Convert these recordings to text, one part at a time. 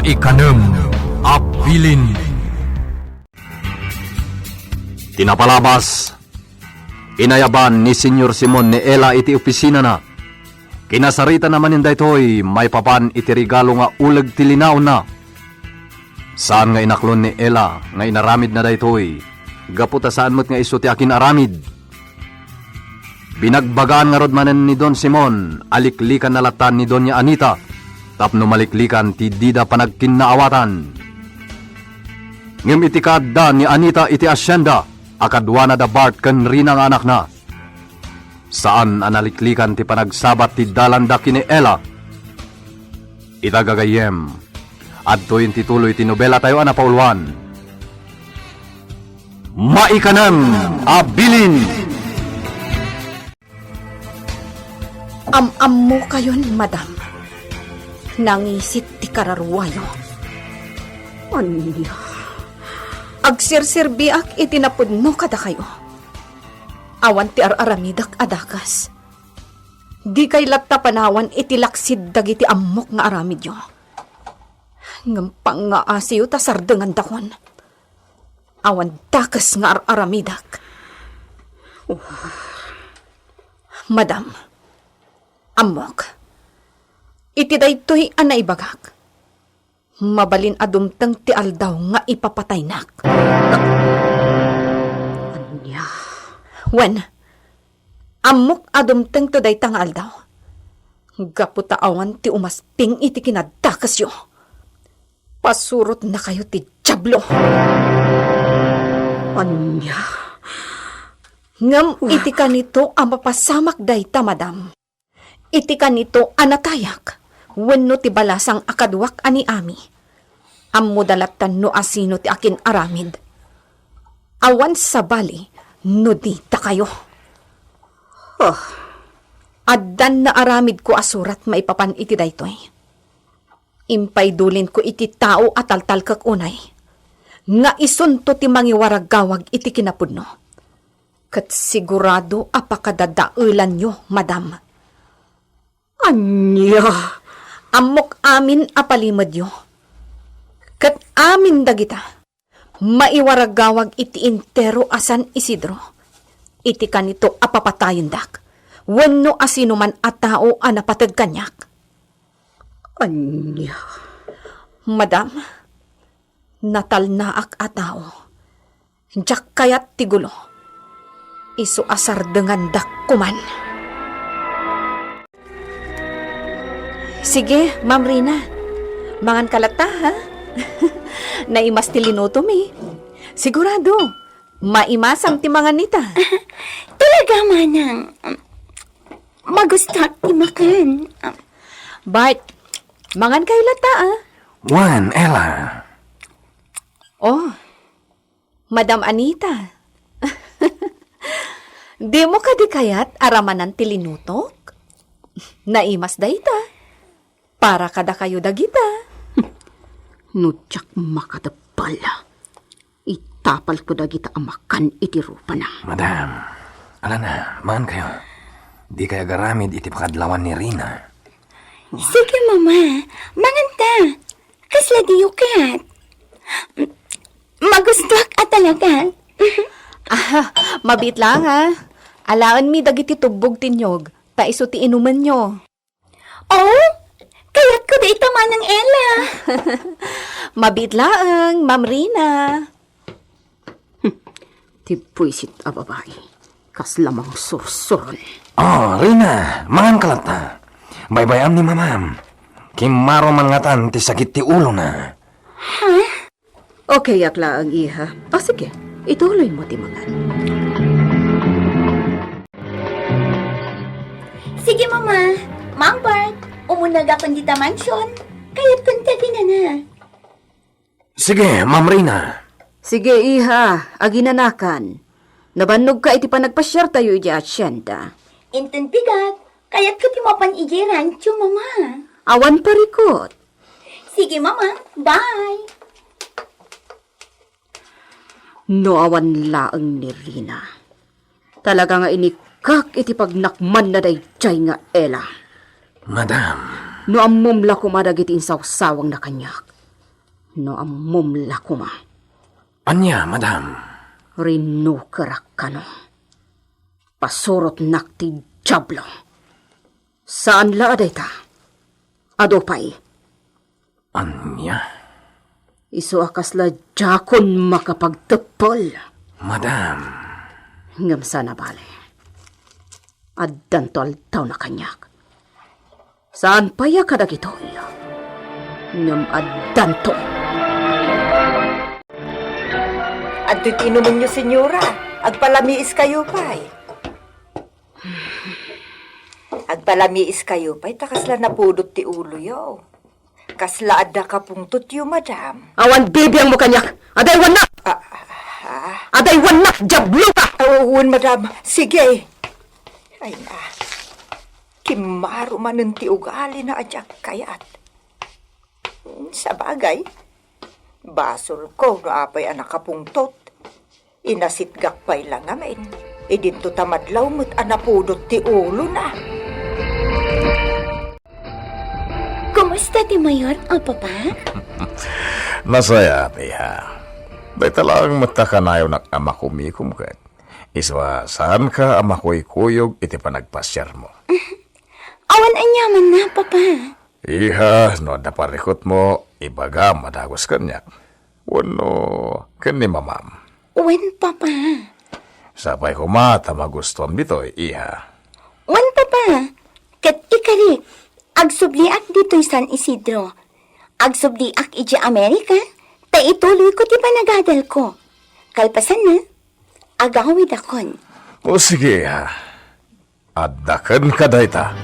Maikanem Abilin. Tinapalabas, inayaban ni Senyor Simon ni Ella iti opisina na. Kinasarita naman inday toy may papan iti regalo nga uleg tilinaw na. Saan nga inaklon ni Ella nga inaramid na daytoy, gaputa saan mo't nga iso ti akin aramid. Binagbagaan nga rod manen ni Don Simon, aliklikan na latan ni Doña Anita, tapno maliklikan ti dida panagkinaawatan. Ngem iti kadda ni Anita iti asyenda, akadwa na da Bart ken Rina nga anak na. Saan analiklikan ti panagsabat ti dalanda kini Ella. Itagagayem, adto yung tituloy ti nobela tayo anapauluan. Maikanem Abilin. Am mo kayon, madam. Nangisit ti kararwayo. Anya, agsirsirbiak itinapudno kada kayo. Awan ti aramidak adakas. Di kay latta panawan itilaksid dagiti ammok nga aramid yo. Ngampang nga asiyo ta sardengan dakon. Awan dakas nga aramidak. Madam, amok, iti daytoy anay bagak. Mabalin adumteng ti aldaw nga ipapataynak. Anya? Wen, amok adumteng to daytang aldaw. Gaputaawan ti umasping iti kinadakas yo. Pasurot na kayo ti Diablo. Anya? Ngam iti kanito ang mapasamak dayta, madam. Iti kanito anatayak, wenno ti balasang akadwak ani ami. Ammo dalatan no asino ti akin aramid. Awan sa bali, no dita kayo. Addan na aramid ko asurat maipapan iti daytoy. Impaydulin ko iti tao at taltal kak unay. Nga isunto ti mangiwaragawag iti kinapudno. Kat sigurado apakadadaulan nyo, madam. Anya, amok amin apalimad yo. Kat amin dagita, maiwaragawag iti intero asan Isidro. Iti kanito apapatayon dak, wenno asino man a tao a napatag kanyak. Anya, madam, natalnaak a tao. Diyak kayat tigulo, iso asar dengan dak kuman. Sige, Ma'am Rina. Mangan kalata, ha? Naimas ti linuto mi. Sigurado, maimasang ti mangan nita. Talaga, manang. Magustak ti makan. Bart, mangan kayo lata, ha? Juan, Ella. Oh, Madam Anita. Di mo ka di kayat aramanan ti linutok? Naimas dayta. Para kada kayo dagita. Nudyak makadapal. Itapal ko dagita amakan iti rupa na. Madam, ala na, mangan kayo. Di kaya garamid iti pakadlawan ni Rina. Sige, mama. Manganta. Kasla di yukat. Magustak at talaga. Mabit lang, ha? Alaan mi dagiti tubog tinyog. Ta iso ti inuman nyo. Oh? Kayat ko di tama ng Ella. Mabit lang, Ma'am Rina. Tipwisit a babae. Kas lamang sursuron. Oh, Rina, mangan kalata. Baybayam ni mamam. Kimaro man ngatan ti sakit ti ulo na. Ha? Okay, akla ang iha. Sige, ituloy mo ti mangan. Sige, mama. Ma'am Bart, umunag akong dita mansyon. Kaya't kunta na. Sige, Ma'am Rina. Sige, iha. Aginanakan. Nabannog ka iti panagpasyar tayo iti asyenda. Intuntigat. Kaya't ko timapan iti rancho, mama. Awan parikot. Sige, mama. Bye. No awan laang ni Rina. Talaga nga inikak iti pagnakman na dayjay nga Ella. Madam. No amumla kumadag iti insawsawang na kanyak. No amumla kuma. Anya, madam. Rinukerak ka no. Pasurot nakti jablo. Saan la aday ta? Adopay. Anya? Isu akas la jakon makapagtepol. Madam. Ngam sana bale. Addan to altaw na kanyak. Saan pa ya kadagitol? Ngam addan to. Adto'y tinuman niyo, senyora. Agpalamiis kayo pa'y. Agpalamiis kayo pa'y, takasla napudot ti ulo yo. Kasla adda ka pungtot yo, madam. Awan bibiyang mo kanyak. Aday wanak! Aday wanak! Jablo ka! Awun, madam. Sige. Ay na. Kimaro man ti ugali na adyak kayat. Sa bagay, basol ko na apay anak kapungtot. Inasitgak pa'y lang amin. Idinto tamadlaw mo't anapudot ti ulo na. Kumusta ti Mayor, o papa? Nasaya, piha. Day talang matakanayo ng ama kumikum kat. Iswa, saan ka ama ko'y kuyog iti panagpasyar mo? Awan anyaman na, papa. Iha, no naparikot mo, ibaga madagos kanyak. Wano, kani mamam. Wen, papa. Sapay ko mata magustuhan dito'y, iha. Wen, papa. Kat ikarik. Agsubliak dito'y San Isidro. Agsubliak iji Amerika. Ta ituloy ko ti panagadal ko. Kalpasan na. Agawid akon. O sige, iha. Addakan ka dayta.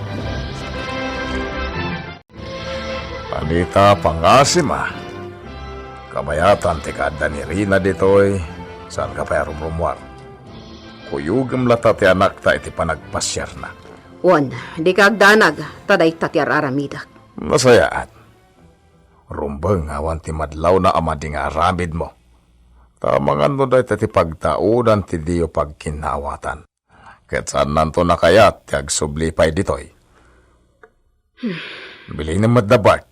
Anita pangasima. Kabayatan ti kada ni Rina dito'y saan ka pa rumrumwar. Kuyugam lata ti anak ta iti panagpasyar na. Wan, di ka agdanag. Taday tatyar aramidak. Nasayaat. Rumbang awan ti madlaw na amadi nga aramid mo. Tamangan mo dahi ti pagtaudan ti diyo pagkinawatan. Ket saan nanto na kayat ti agsublipay ditoy. Bili na madabak.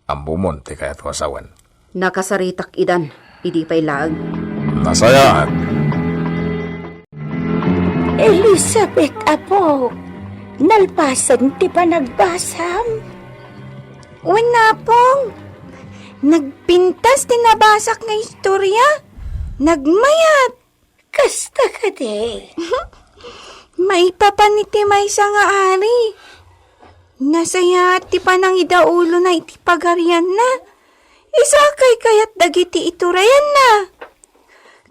Ambumon ti kayat wasawan. Nakasaritak idan. Idi pa'y laag. Nasayaat. Elizabeth, apo. Nalpasan ti panagbasam. Wala pong. Nagpintas ti nabasak nga istorya. Nagmayat. Kasta ka de. May papaniti may sa nga ari. Nasaya ti panang idaulo na iti pagarian na. Isakay kayat dagiti iturayan na.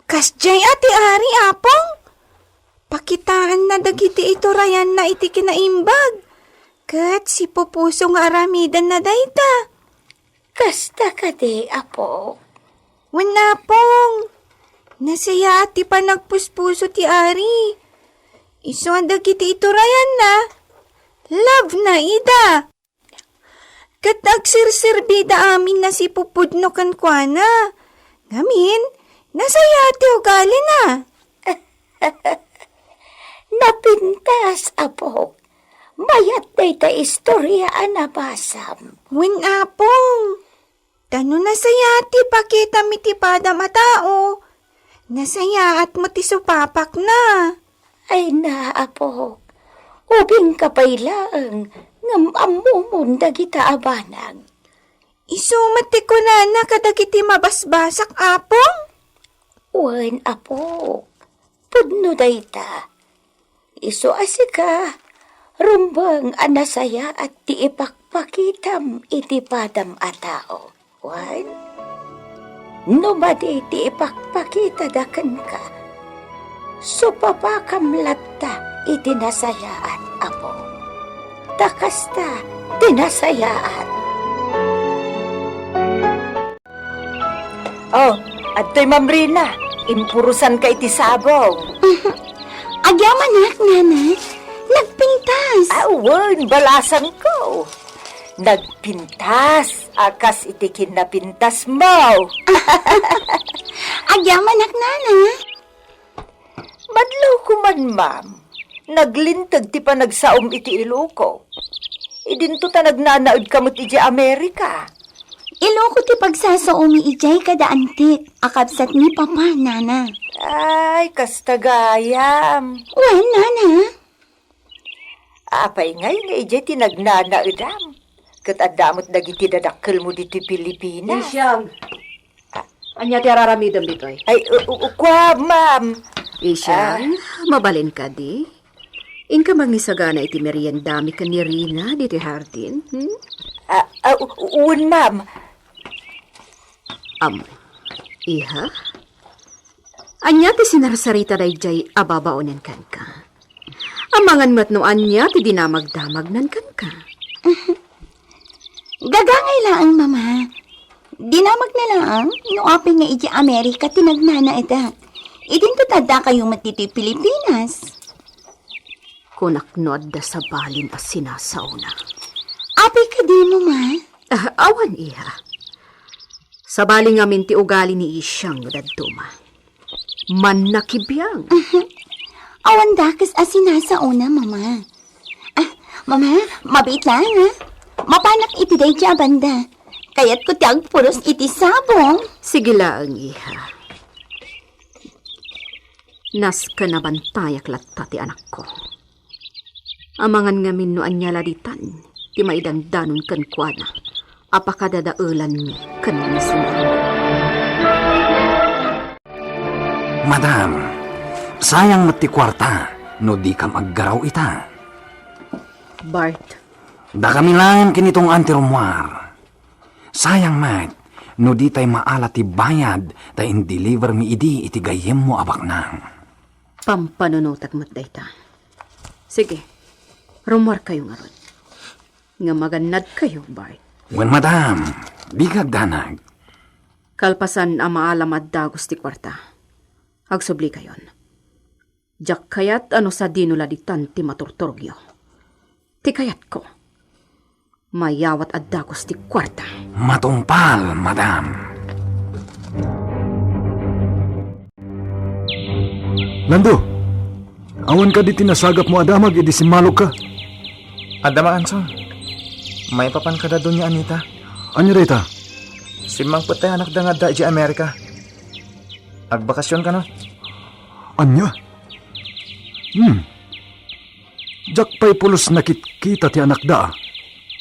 Kasjay ati ari apong. Pakitaan na dagiti iturayan na iti kinaimbag. Kat si pupuso nga aramidan na dayta. Kasta ka de, apo. Wala pong. Nasaya ati pa nagpuspuso ti ari. Iso ang dagiti iturayan na. Love na ida. Kat agsirsirбida amin na si pupudno kan kwa na. Ngamin, nasaya ati ugali na. Napintas, apo. Mayat day ta istorya anabasam. Wen apong. Tano nasayati pakita mi ti pada matao. Nasayaat mo ti supapak na. Ay na, apo. Ubing kapailang ngam amumon dagita abanang. Isumat ti kunana kadagiti mabasbasak, apong? Wen, apo. Pudno dayta. Isu asika. Rumbang anasaya at ti ipakpakitam iti padam atao. Wan? Numadi ti ipakpakita daken ka. Supapakam latta iti nasayaan, apo. Takasta tinasayaan. Oh, adto'y mamrina. Impurusan ka iti sabaw. Agyaman nak, nanay. Nagpintas. Awan, balasan ko. Nagpintas. Akas itikin na pintas mo. Agyaman nak, nanay. Madlaw ko man, ma'am. Naglintag ti pa nagsaom iti ilo ko. Idinto ta nagnanaod kamot iti Amerika. Iloko ti pagsasaumi ijay kada antik. Akabsat ni papa, nana. Ay, kastagayam. Wen, nana. Apay ngay nga ijay tinagnana edam. Kat adamot dagiti dadakkel mo dito Pilipinas. Isyang. Anya ti araramidam ditoy. Ay, kwa, ma'am. Isyang, mabalin ka di. Inka mangisagana iti meriendami ka ni Rina dito hardin. Un, ma'am. Iha? Anya ti sinarsarita na ijay ababaonan kan ka. Amangan mat no anya ti dinamagdamag nan kan ka. Gagangay laang, mama. Dinamag na laang, no apay nga iji Amerika tinagnana ita. Idin to tada kayo matiti Pilipinas. Kunaknod da sa balin as sinasauna. Apay ka di mo, ma. Awan iha. Sa baling amin ti ugali ni Isyang dadtuma. Man nakibiyang. Awan dakas as sinasauna, mama. Mama, mabait lang, ha? Mapanak iti day dya banda. Kaya't ko tiyag puros iti sabong. Sige lang, iha. Nas ka na bantayak latta ti anak ko. Amangan nga min no anya laditan, ti maidandanon kan kuana. Apakadadaulan mi kan misinan. Madam, sayang mati kwarta, no di ka maggaraw ita. Bart, Da kami lang kinitong antirumuar. Sayang mat, no di tay maala ti bayad, tay in-deliver mi idi iti gayem mo abak nang. pampanunutak mo't dayta. Sige, rumor kayo nga ron. Nga maganad kayo, Bart. Wen madam, di kagdanag. Kalpasan ang maalamad dagos ti kwarta. Agsubli kayon. Jak kayat ano sa dinuladitan ti maturturgyo. Ti kayat ko. Mayawat ad dagos ti kwarta. Matumpal, madam. Lando, awan ka di tinasagap mo adamag, edi simalog ka. Adama Anson, may papan ka da doon niya Anita. Anya reta? Simang putay anak da nga da di Amerika. Agbakasyon ka no? Anya? Jak pa'y pulos nakit-kita ti anak da.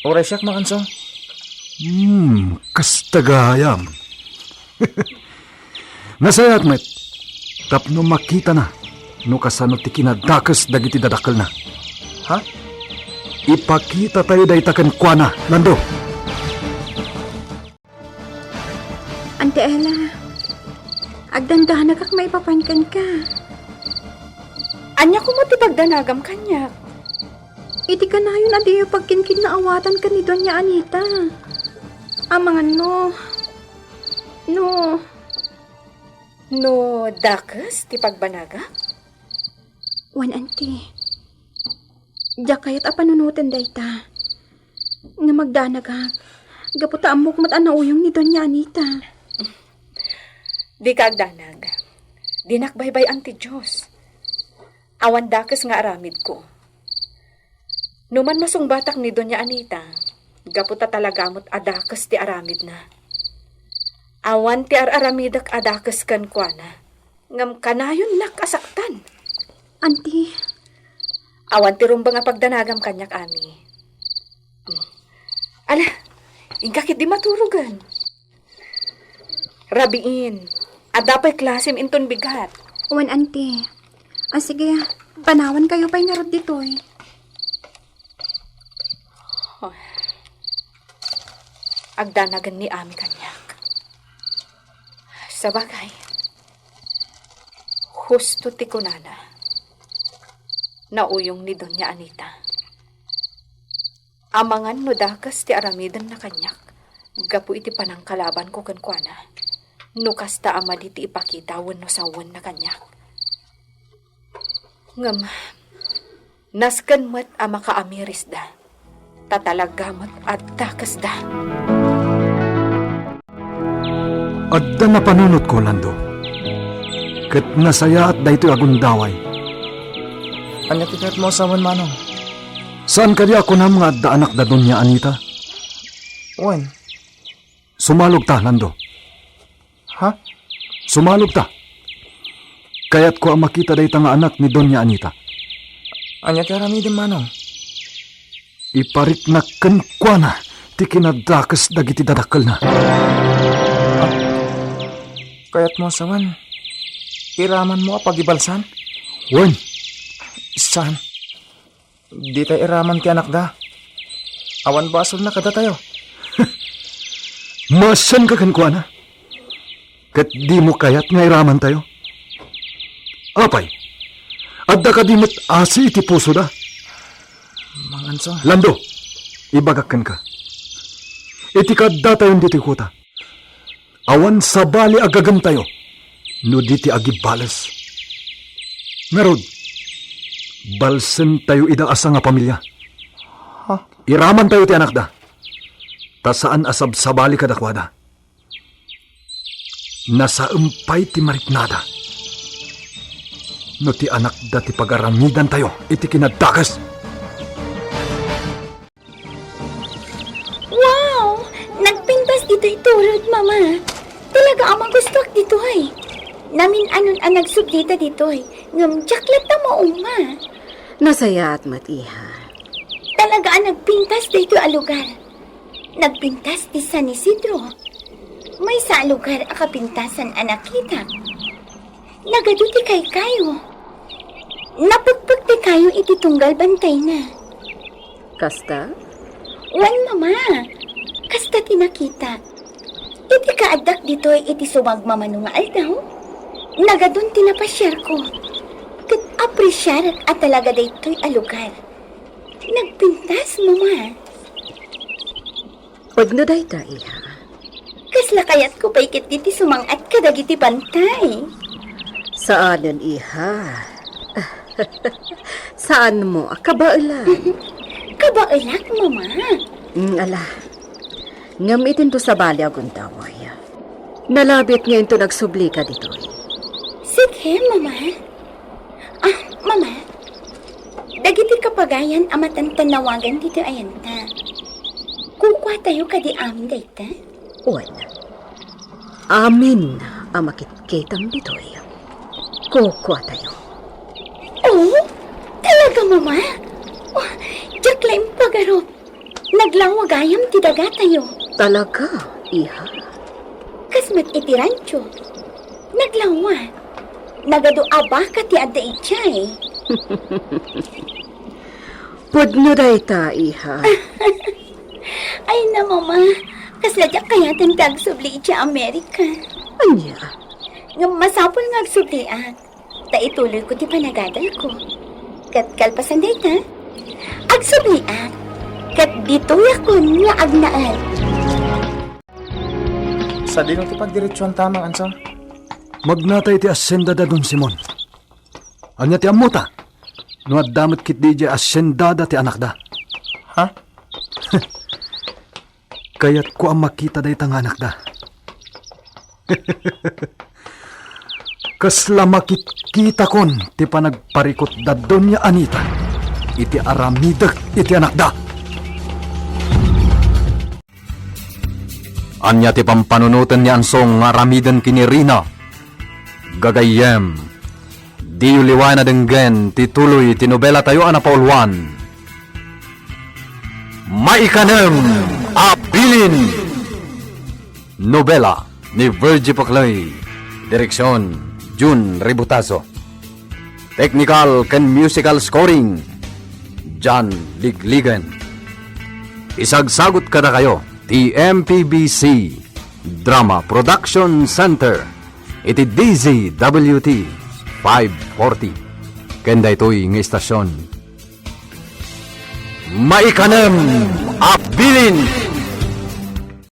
Oray siyak mga Anson. Kastagayam. Nasayat met. Tapno makita na. No kasano ti kinadakas dagiti dadakkel na. Ha? Ipakita tayo day taken kwa na, Lando. Ante Ella, agdandahan na kak may papankan ka. Anya ko mo ti pagdanagam kanya. Iti ka na yun adiyo pagkinkin na awatan ka ni Doña Anita. Amangan No, dakas ti pagbanaga? Wan auntie. Diya kayat apanunutan dayta. Nga magdanaga. Gaputa amok mat anauyong ni Doña Anita. Di ka agdanag. Dinakbaybay ang ti Diyos. Awan dakas nga aramid ko. Numan masungbatak ni Doña Anita, gaputa talagamot adakas ti aramid na. Awan ti aramidak adakas kan kwa na. Ngam kanayon nakasaktan. Auntie, Awan ti rumba nga pagdanagam kanyak ami. Ala, ingkakit di maturugan. Rabiin, adapay klasim inton bigat. wan auntie. Sige, panawan kayo pa'y ngarod ditoy. Agdanagan ni ami kanyak. Sa bagay, husto ti kunana. Nauyong ni Doña Anita. Amangan no dakas ti aramidan na kanyak. Gapu iti panangkalaban ko kankwana. No kasta ama di ti ipakita wano sawan na kanyak. Ngam, naskan mat ama kaamiris da. Tatalagamat at dakas da. Adda na panunot ko, Lando. Ket nasaya at daytoy agundaway. Anya tikat mo sa manong. Saan kadi ako na mga adda anak da Doña Anita? Wen, Sumalog ta, Lando. Ha? Sumalog ta. Kaya't ko ang makita day nga anak ni Doña Anita. Anya ti aramidin manong. Ipariknaken kwa na, ti kinadakas dagiti dadakkel na. Kaya't mo sawan. Iraman mo pagibalsan? Wen, Saan? Di tayo iraman ti anak da. Awan basol na kada tayo. masan ka kan kwa na? Kat di mo kayat nga iraman tayo? Apay, adda ka di met asi iti puso da. Manganso. Lando, ibagakan ka. Iti kadda tayo diti kuta. Awan sabali agagam tayo. No diti agibalas. Ngarod, balsen tayo ida asa nga pamilya. Iraman tayo ti anak da. Ta saan asab sabali kadakwada. Nasa umpay ti mariknada. No ti anak da ti pagaramidan tayo iti kinadakas. Wow! Nagpintas dito iturod, Mama. Talaga amang gusto ak dito ay. Namin anon ang nagsublita dito ay. Ngam jaklat na mauma. Nasaya at matiha. Talaga ang nagpintas dito a lugar. Nagpintas di San Isidro. May sa lugar a kapintasan anak kita. Nagaduti kay kayo. Napagpag di kayo iti tunggal bantay na. Kasta? Wan, Mama. Kasta tinakita. Iti kaadak dito ay iti sumagmamanungal daw. Nagadun tinapasyar ko. Kat apresyar at talaga daytoy a lugar. Nagpintas, Mama. Pag no day ta, iha. Kasla kayat ko paikit diti sumangat kadagiti bantay. Saanan, iha? Saan mo? Kabailan. Kabailak, Mama. Ala. Ngam itin to sa bali agun taway. Nalabit ngayon to nagsubli ka dito. Sige, Mama. Ah, Mama. Dagiti kapagayan amatan tanawagan dito ayan ta. Kukwa tayo kadi amin dayta. Uwan. Amin ang makitkitam ditoy. Kukwa tayo. Oh, talaga, Mama? Oh, Jacqueline Pagarop. Naglawagayam ti daga tayo. Talaga, iha. Kasmat iti rancho. Naglawa. Nagadoaba ka ti adda itchay. Pudno day ta, iha. Ay na, Mama. Kasladyak kayatan tagsubli itcha Amerika. Anya? Nga masapol nga agsubli at. Ta ituloy ko ti panagadal ko. Kat kalpasan day ta. Agsubli at. Kat dito yakon nga agnaal. Sa di nung ti pagdiretsyon tamang anso. Magnatay ti asyenda da Don Simon. Anya ti amuta. No adamot kit di di asyenda da ti anak da. Ha? Kaya't ko ang makita day tang anak da. Kasla makikita kon ti panagparikot da Doña Anita. Iti aramidag iti anak da. Anya ti pampanunutan ni Ansong nga ramidan kini Rina. Gagayem, di uliwan na denggen ti tuloy ti nobela tayo anapaulwan. Maikanem Abilin! Nobela ni Virgie Paclay. Direksyon, Jun Ributaso. Technical and musical scoring, John Ligligan. Isagsagot kada kayo, TMPBC Drama Production Center. Iti DZWT 540. Kenda ito'y ng istasyon. Maikanem Abilin!